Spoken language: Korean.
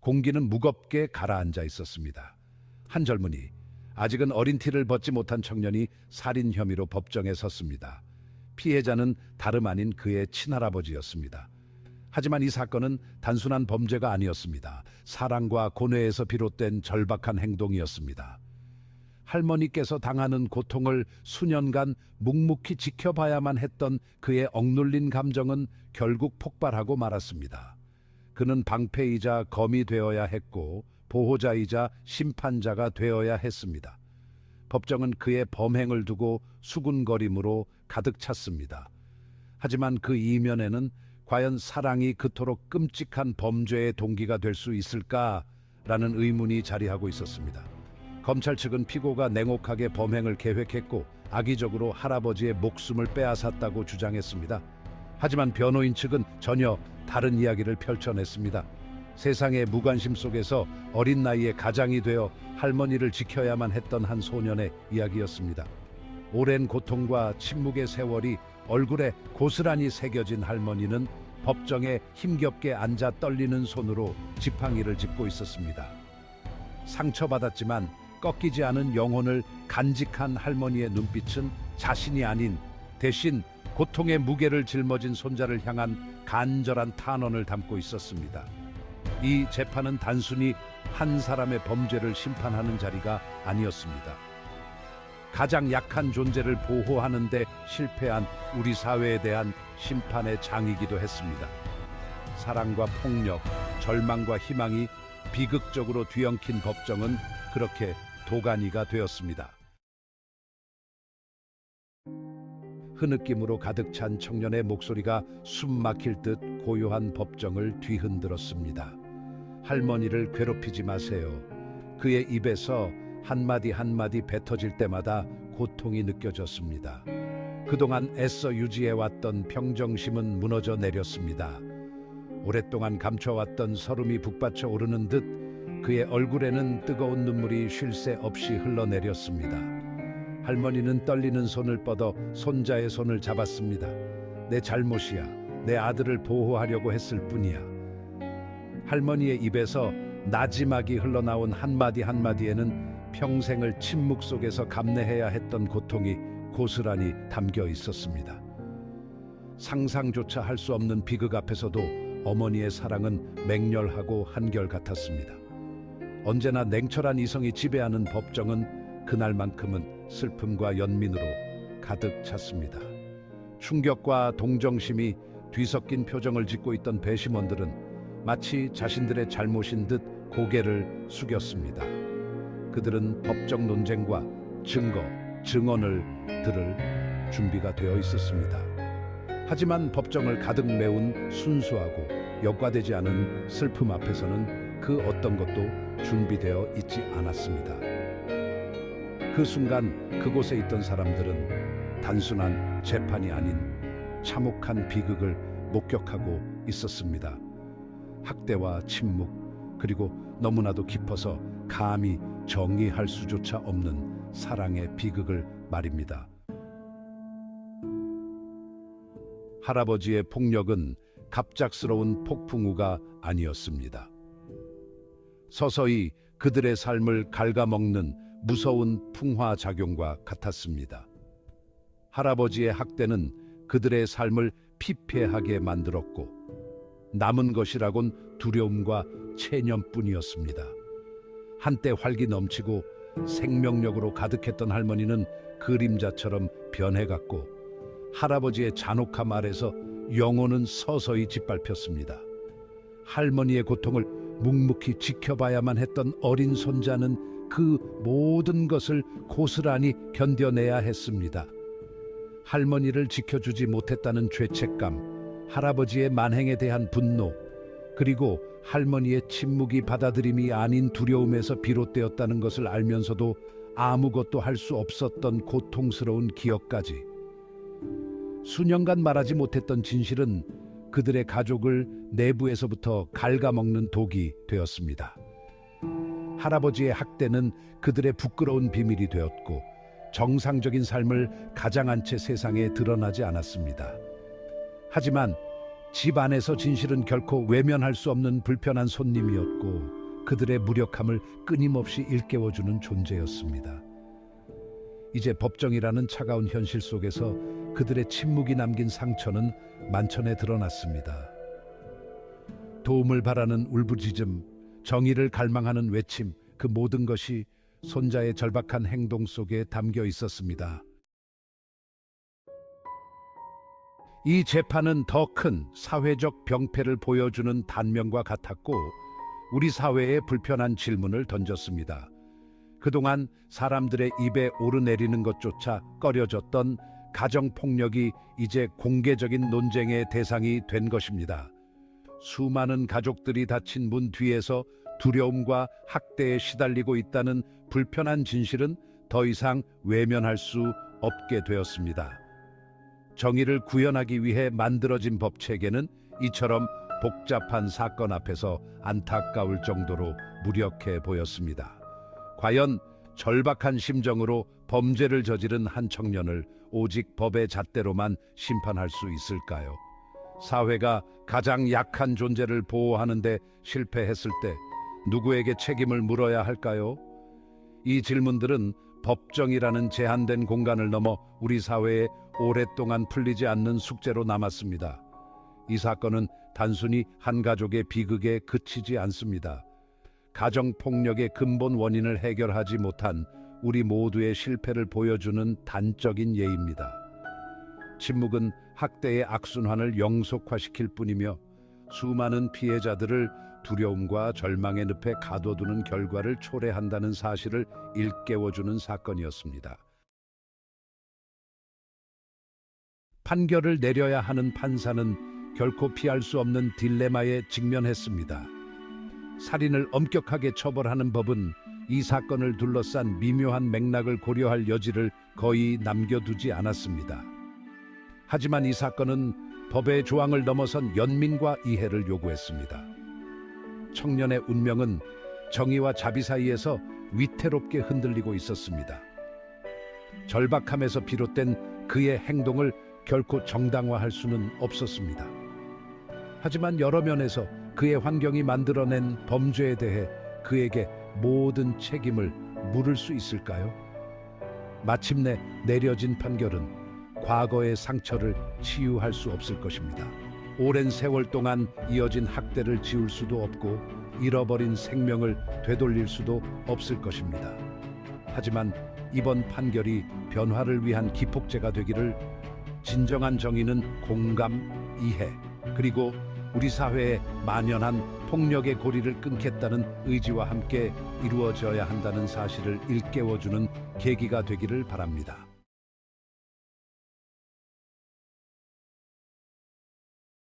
공기는 무겁게 가라앉아 있었습니다. 한 젊은이, 아직은 어린 티를 벗지 못한 청년이 살인 혐의로 법정에 섰습니다. 피해자는 다름 아닌 그의 친할아버지였습니다. 하지만 이 사건은 단순한 범죄가 아니었습니다. 사랑과 고뇌에서 비롯된 절박한 행동이었습니다. 할머니께서 당하는 고통을 수년간 묵묵히 지켜봐야만 했던 그의 억눌린 감정은 결국 폭발하고 말았습니다. 그는 방패이자 검이 되어야 했고 보호자이자 심판자가 되어야 했습니다. 법정은 그의 범행을 두고 수군거림으로 가득 찼습니다. 하지만 그 이면에는 과연 사랑이 그토록 끔찍한 범죄의 동기가 될 수 있을까라는 의문이 자리하고 있었습니다. 검찰 측은 피고가 냉혹하게 범행을 계획했고 악의적으로 할아버지의 목숨을 빼앗았다고 주장했습니다. 하지만 변호인 측은 전혀 다른 이야기를 펼쳐냈습니다. 세상의 무관심 속에서 어린 나이에 가장이 되어 할머니를 지켜야만 했던 한 소년의 이야기였습니다. 오랜 고통과 침묵의 세월이 얼굴에 고스란히 새겨진 할머니는 법정에 힘겹게 앉아 떨리는 손으로 지팡이를 짚고 있었습니다. 상처받았지만 꺾이지 않은 영혼을 간직한 할머니의 눈빛은 자신이 아닌 대신 고통의 무게를 짊어진 손자를 향한 간절한 탄원을 담고 있었습니다. 이 재판은 단순히 한 사람의 범죄를 심판하는 자리가 아니었습니다. 가장 약한 존재를 보호하는 데 실패한 우리 사회에 대한 심판의 장이기도 했습니다. 사랑과 폭력, 절망과 희망이 비극적으로 뒤엉킨 법정은 그렇게 도가니가 되었습니다. 흐느낌으로 가득 찬 청년의 목소리가 숨 막힐 듯 고요한 법정을 뒤흔들었습니다. 할머니를 괴롭히지 마세요. 그의 입에서 한마디 한마디 뱉어질 때마다 고통이 느껴졌습니다. 그동안 애써 유지해왔던 평정심은 무너져 내렸습니다. 오랫동안 감춰왔던 서름이 북받쳐 오르는 듯 그의 얼굴에는 뜨거운 눈물이 쉴 새 없이 흘러내렸습니다. 할머니는 떨리는 손을 뻗어 손자의 손을 잡았습니다. 내 잘못이야. 내 아들을 보호하려고 했을 뿐이야. 할머니의 입에서 나지막이 흘러나온 한마디 한마디에는 평생을 침묵 속에서 감내해야 했던 고통이 고스란히 담겨 있었습니다. 상상조차 할 수 없는 비극 앞에서도 어머니의 사랑은 맹렬하고 한결같았습니다. 언제나 냉철한 이성이 지배하는 법정은 그날만큼은 슬픔과 연민으로 가득 찼습니다. 충격과 동정심이 뒤섞인 표정을 짓고 있던 배심원들은 마치 자신들의 잘못인 듯 고개를 숙였습니다. 그들은 법정 논쟁과 증거, 증언을 들을 준비가 되어 있었습니다. 하지만 법정을 가득 메운 순수하고 역과되지 않은 슬픔 앞에서는 그 어떤 것도 준비되어 있지 않았습니다. 그 순간 그곳에 있던 사람들은 단순한 재판이 아닌 참혹한 비극을 목격하고 있었습니다. 학대와 침묵, 그리고 너무나도 깊어서 감히 정의할 수조차 없는 사랑의 비극을 말입니다. 할아버지의 폭력은 갑작스러운 폭풍우가 아니었습니다. 서서히 그들의 삶을 갉아먹는 무서운 풍화작용과 같았습니다. 할아버지의 학대는 그들의 삶을 피폐하게 만들었고 남은 것이라곤 두려움과 체념뿐이었습니다. 한때 활기 넘치고 생명력으로 가득했던 할머니는 그림자처럼 변해갔고 할아버지의 잔혹함 아래서 영혼은 서서히 짓밟혔습니다. 할머니의 고통을 묵묵히 지켜봐야만 했던 어린 손자는 그 모든 것을 고스란히 견뎌내야 했습니다. 할머니를 지켜주지 못했다는 죄책감, 할아버지의 만행에 대한 분노, 그리고 할머니의 침묵이 받아들임이 아닌 두려움에서 비롯되었다는 것을 알면서도 아무것도 할 수 없었던 고통스러운 기억까지. 수년간 말하지 못했던 진실은 그들의 가족을 내부에서부터 갉아먹는 독이 되었습니다. 할아버지의 학대는 그들의 부끄러운 비밀이 되었고 정상적인 삶을 가장한 채 세상에 드러나지 않았습니다. 하지만 집 안에서 진실은 결코 외면할 수 없는 불편한 손님이었고 그들의 무력함을 끊임없이 일깨워주는 존재였습니다. 이제 법정이라는 차가운 현실 속에서 그들의 침묵이 남긴 상처는 만천에 드러났습니다. 도움을 바라는 울부짖음, 정의를 갈망하는 외침, 그 모든 것이 손자의 절박한 행동 속에 담겨 있었습니다. 이 재판은 더 큰 사회적 병폐를 보여주는 단면과 같았고 우리 사회에 불편한 질문을 던졌습니다. 그동안 사람들의 입에 오르내리는 것조차 꺼려졌던 가정폭력이 이제 공개적인 논쟁의 대상이 된 것입니다. 수많은 가족들이 닫힌 문 뒤에서 두려움과 학대에 시달리고 있다는 불편한 진실은 더 이상 외면할 수 없게 되었습니다. 정의를 구현하기 위해 만들어진 법 체계는 이처럼 복잡한 사건 앞에서 안타까울 정도로 무력해 보였습니다. 과연 절박한 심정으로 범죄를 저지른 한 청년을 오직 법의 잣대로만 심판할 수 있을까요? 사회가 가장 약한 존재를 보호하는 데 실패했을 때 누구에게 책임을 물어야 할까요? 이 질문들은 법정이라는 제한된 공간을 넘어 우리 사회에 오랫동안 풀리지 않는 숙제로 남았습니다. 이 사건은 단순히 한 가족의 비극에 그치지 않습니다. 가정폭력의 근본 원인을 해결하지 못한 우리 모두의 실패를 보여주는 단적인 예입니다. 침묵은 학대의 악순환을 영속화시킬 뿐이며 수많은 피해자들을 두려움과 절망의 늪에 가둬두는 결과를 초래한다는 사실을 일깨워주는 사건이었습니다. 판결을 내려야 하는 판사는 결코 피할 수 없는 딜레마에 직면했습니다. 살인을 엄격하게 처벌하는 법은 이 사건을 둘러싼 미묘한 맥락을 고려할 여지를 거의 남겨두지 않았습니다. 하지만 이 사건은 법의 조항을 넘어선 연민과 이해를 요구했습니다. 청년의 운명은 정의와 자비 사이에서 위태롭게 흔들리고 있었습니다. 절박함에서 비롯된 그의 행동을 결코 정당화할 수는 없었습니다. 하지만 여러 면에서 그의 환경이 만들어낸 범죄에 대해 그에게 모든 책임을 물을 수 있을까요? 마침내 내려진 판결은 과거의 상처를 치유할 수 없을 것입니다. 오랜 세월 동안 이어진 학대를 지울 수도 없고 잃어버린 생명을 되돌릴 수도 없을 것입니다. 하지만 이번 판결이 변화를 위한 기폭제가 되기를. 진정한 정의는 공감, 이해, 그리고 우리 사회에 만연한 폭력의 고리를 끊겠다는 의지와 함께 이루어져야 한다는 사실을 일깨워주는 계기가 되기를 바랍니다.